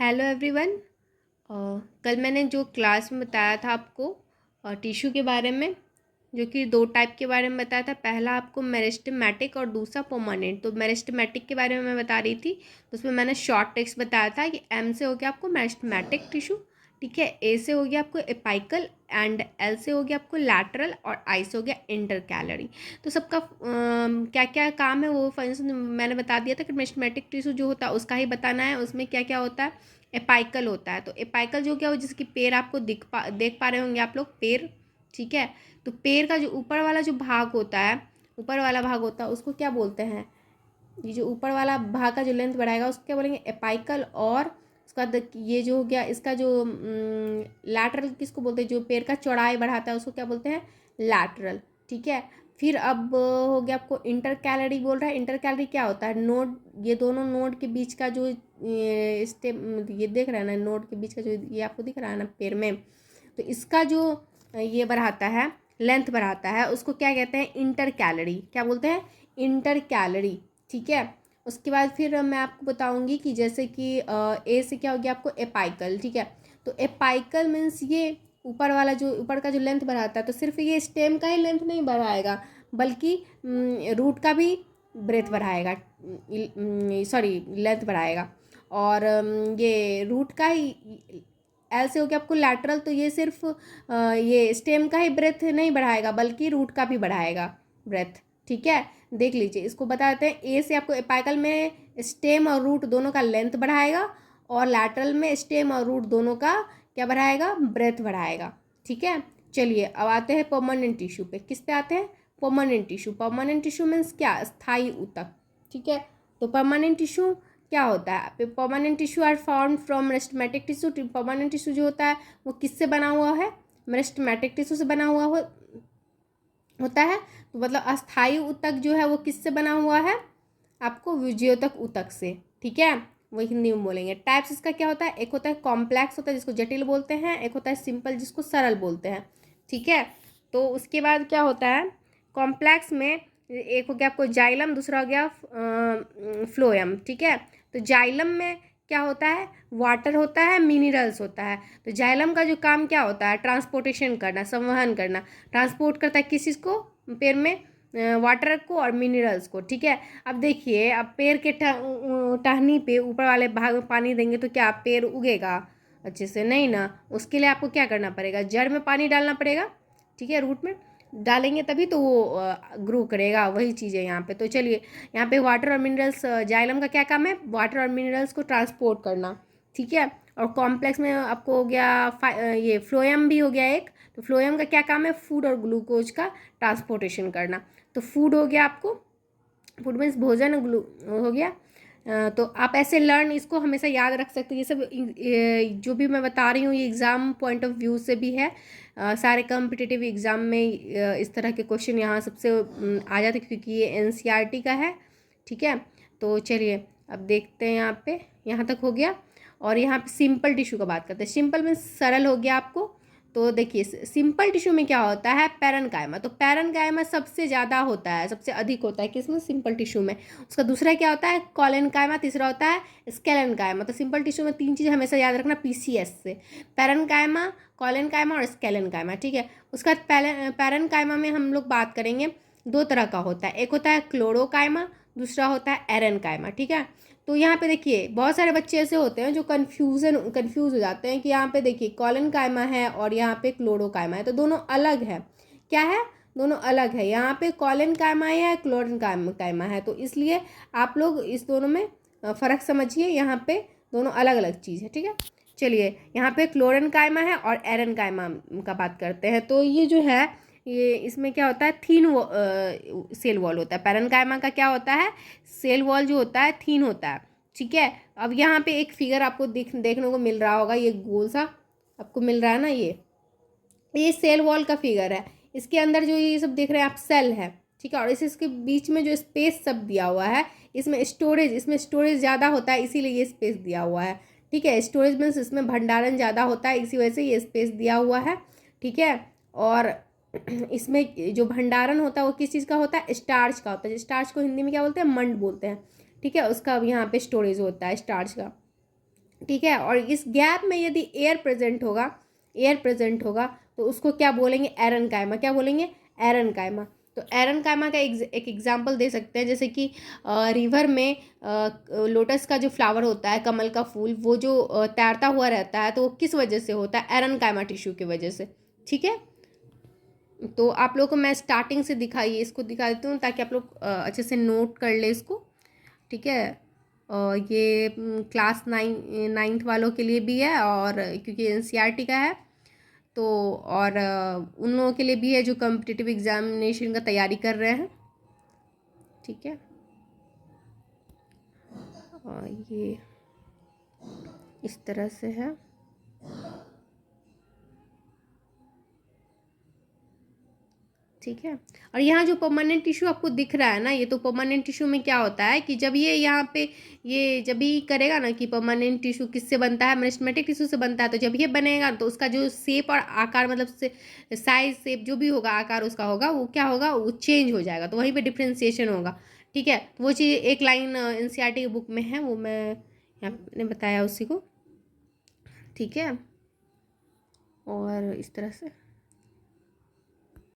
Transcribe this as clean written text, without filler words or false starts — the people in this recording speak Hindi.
Hello everyone. कल मैंने जो क्लास में बताया था आपको टिश्यू के बारे में, जो कि दो टाइप के बारे में बताया था। पहला आपको मेरिस्टेमेटिक और दूसरा परमानेंट। तो मेरिस्टेमेटिक के बारे में मैं बता रही थी, तो उसमें मैंने शॉर्ट टेक्स्ट बताया था कि एम से हो गया आपको मेरिस्टेमेटिक टिश्यू, ठीक है। ए से हो गया आपको एपाइकल, एंड एल से हो गया आपको लैटरल, और आई से हो गया इंटरकैलरी। तो सबका क्या क्या काम है वो फंक्शन मैंने बता दिया था कि मेरिस्टेमेटिक टिश्यू जो होता है उसका ही बताना है। उसमें क्या क्या होता है, एपाइकल होता है। तो एपाइकल जो क्या हो, जिसकी पेड़ आपको देख पा रहे होंगे आप लोग, पेड़, ठीक है। तो पेड़ का जो ऊपर वाला जो भाग होता है, ऊपर वाला भाग होता है उसको क्या बोलते हैं, ये जो ऊपर वाला भाग का जो लेंथ बढ़ाएगा उसको क्या बोलेंगे, एपाइकल। और उसका ये जो हो गया इसका जो लैटरल किसको बोलते हैं, जो पेड़ का चौड़ाई बढ़ाता है उसको क्या बोलते हैं, लैटरल, ठीक है। फिर अब हो गया आपको इंटर कैलरी बोल रहा है। इंटर कैलरी क्या होता है, नोड, ये दोनों नोड के बीच का जो स्टेप, ये देख रहे हैं ना, नोड के बीच का जो ये आपको दिख रहा है ना पेड़ में, तो इसका जो ये बढ़ाता है, लेंथ बढ़ाता है, उसको क्या कहते हैं, इंटर कैलरी। क्या बोलते हैं, इंटर कैलरी, ठीक है। उसके बाद फिर मैं आपको बताऊंगी कि जैसे कि ए से क्या हो गया आपको एपाइकल, ठीक है। तो एपाइकल मीन्स ये ऊपर वाला जो ऊपर का जो लेंथ बढ़ाता है, तो सिर्फ ये स्टेम का ही लेंथ नहीं बढ़ाएगा बल्कि रूट का भी ब्रेथ बढ़ाएगा, सॉरी लेंथ बढ़ाएगा। और ये रूट का ही एल से हो गया आपको लैटरल, तो ये सिर्फ ये स्टेम का ही ब्रेथ नहीं बढ़ाएगा बल्कि रूट का भी बढ़ाएगा ब्रेथ, ठीक है। देख लीजिए, इसको बताते हैं। ए से आपको एपाइकल में स्टेम और रूट दोनों का लेंथ बढ़ाएगा, और लैटरल में स्टेम और रूट दोनों का क्या बढ़ाएगा, ब्रेथ बढ़ाएगा, ठीक है। चलिए अब आते हैं परमानेंट टिश्यू पे। किस पे आते हैं, permanent tissue. Permanent tissue means क्या, स्थायी ऊतक, ठीक है। तो परमानेंट टिश्यू क्या होता है, permanent tissue are found from meristematic tissue. Permanent tissue जो होता है वो किससे बना हुआ है, मेरिस्टेमेटिक टिश्यू से बना हुआ होता है। तो मतलब अस्थायी ऊतक जो है वो किससे बना हुआ है, आपको विजयोतक ऊतक से, ठीक है। वही हिंदी में बोलेंगे। टाइप्स इसका क्या होता है, एक होता है कॉम्प्लेक्स होता है जिसको जटिल बोलते हैं, एक होता है सिंपल जिसको सरल बोलते हैं, ठीक है। तो उसके बाद क्या होता है, कॉम्प्लेक्स में एक हो गया आपको जाइलम, दूसरा हो गया फ्लोएम, ठीक है। तो जाइलम में क्या होता है, वाटर होता है, मिनरल्स होता है। तो जाइलम का जो काम क्या होता है, ट्रांसपोर्टेशन करना, संवहन करना। ट्रांसपोर्ट करता है किस चीज़ को, पेड़ में वाटर को और मिनरल्स को, ठीक है। अब देखिए, अब पेड़ के टहनी पे ऊपर वाले भाग में पानी देंगे तो क्या पेड़ उगेगा अच्छे से, नहीं ना। उसके लिए आपको क्या करना पड़ेगा, जड़ में पानी डालना पड़ेगा, ठीक है। रूट में डालेंगे तभी तो वो ग्रो करेगा, वही चीज़ है यहाँ पे। तो चलिए, यहाँ पे वाटर और मिनरल्स, जाइलम का क्या काम है, वाटर और मिनरल्स को ट्रांसपोर्ट करना, ठीक है। और कॉम्प्लेक्स में आपको हो गया ये फ्लोएम भी हो गया एक। तो फ्लोएम का क्या काम है, फूड और ग्लूकोज का ट्रांसपोर्टेशन करना। तो फूड हो गया आपको, फूड मीन्स भोजन, हो गया। तो आप ऐसे लर्न, इसको हमेशा याद रख सकते हैं। ये सब जो भी मैं बता रही हूँ ये एग्ज़ाम पॉइंट ऑफ व्यू से भी है। सारे कॉम्पिटिटिव एग्ज़ाम में इस तरह के क्वेश्चन यहाँ सबसे आ जाते हैं, क्योंकि ये एनसीईआरटी का है, ठीक है। तो चलिए अब देखते हैं, यहाँ तक हो गया। और यहाँ पे सिंपल टिश्यू का बात करते हैं। सिंपल मीन्स सरल हो गया आपको। तो देखिए, सिंपल टिश्यू में क्या होता है, पैरेन्काइमा। तो पैरेन्काइमा सबसे ज़्यादा होता है, सबसे अधिक होता है किसमें, सिंपल टिश्यू में। उसका दूसरा क्या होता है, कॉलेनकाइमा। तीसरा होता है स्केलेनकाइमा। तो सिंपल टिश्यू में तीन चीज़ें हमेशा याद रखना पीसीएस से, पैरेन्काइमा, कॉलेनकाइमा और स्केलेनकाइमा, ठीक है। उसका पैरेन्काइमा में हम लोग बात करेंगे, दो तरह का होता है। एक होता है क्लोरोकाइमा, दूसरा होता है एरेनकाइमा, ठीक है। तो यहाँ पे देखिए, बहुत सारे बच्चे ऐसे होते हैं जो कंफ्यूज हो जाते हैं कि यहाँ पे देखिए कॉलेनकाइमा है और यहाँ पे क्लोरोकाइमा है, तो दोनों अलग है। क्या है, दोनों अलग है। यहाँ पे कॉलेनकाइमा है या क्लोरेनकाइमा है, तो इसलिए आप लोग इस दोनों में फ़र्क समझिए। यहाँ पे दोनों अलग अलग चीज़ है, ठीक है। चलिए, यहाँ पे क्लोरेनकाइमा है और एरेनकाइमा का बात करते हैं। तो ये जो है, ये इसमें क्या होता है, थीन सेल वॉल होता है। पैरेन्काइमा का क्या होता है, सेल वॉल जो होता है थीन होता है, ठीक है। अब यहाँ पे एक फिगर आपको देखने को मिल रहा होगा, ये गोल सा आपको मिल रहा है ना, ये सेल वॉल का फिगर है। इसके अंदर जो ये सब देख रहे हैं आप, सेल है, ठीक है। और इसके बीच में जो स्पेस सब दिया हुआ है, इसमें स्टोरेज ज़्यादा होता है, इसीलिए ये स्पेस दिया हुआ है, ठीक है। स्टोरेज मीन्स इसमें भंडारण ज़्यादा होता है, इसी वजह से ये स्पेस दिया हुआ है, ठीक है। और इसमें जो भंडारण होता है वो किस चीज़ का होता है, स्टार्च का होता है। स्टार्च को हिंदी में क्या बोलते हैं, मंड बोलते हैं, ठीक है। उसका अब यहाँ पे स्टोरेज होता है स्टार्च का। ठीक है। और इस गैप में यदि एयर प्रेजेंट होगा तो उसको क्या बोलेंगे, एरनकाइमा। क्या बोलेंगे, एरनकाइमा। तो एरनकाइमा का एक एग्जांपल दे सकते हैं, जैसे कि रिवर में लोटस का जो फ्लावर होता है, कमल का फूल, वो जो तैरता हुआ रहता है, तो वो किस वजह से होता है, एरनकाइमा टिश्यू की वजह से। ठीक है। तो आप लोगों को मैं स्टार्टिंग से इसको दिखा देती हूँ ताकि आप लोग अच्छे से नोट कर ले इसको। ठीक है। ये क्लास नाइन्थ वालों के लिए भी है, और क्योंकि एनसीईआरटी का है तो, और उन लोगों के लिए भी है जो कॉम्पिटिटिव एग्जामिनेशन का तैयारी कर रहे हैं। ठीक है। ये इस तरह से है। ठीक है। और यहाँ जो परमानेंट टिश्यू आपको दिख रहा है ना, ये तो परमानेंट टिश्यू में क्या होता है कि जब ये यहाँ पे ये जब भी करेगा ना कि परमानेंट टिश्यू किससे बनता है, मेरिस्टेमेटिक टिश्यू से बनता है, तो जब ये बनेगा तो उसका जो शेप और आकार, मतलब से साइज शेप जो भी होगा, आकार उसका होगा, वो क्या होगा, वो चेंज हो जाएगा, तो वहीं पे डिफ्रेंसिएशन होगा। ठीक है। तो वो चीज़ एक लाइन एनसीईआरटी की बुक में है, वो मैं यहाँ ने बताया उसी को। ठीक है। और इस तरह से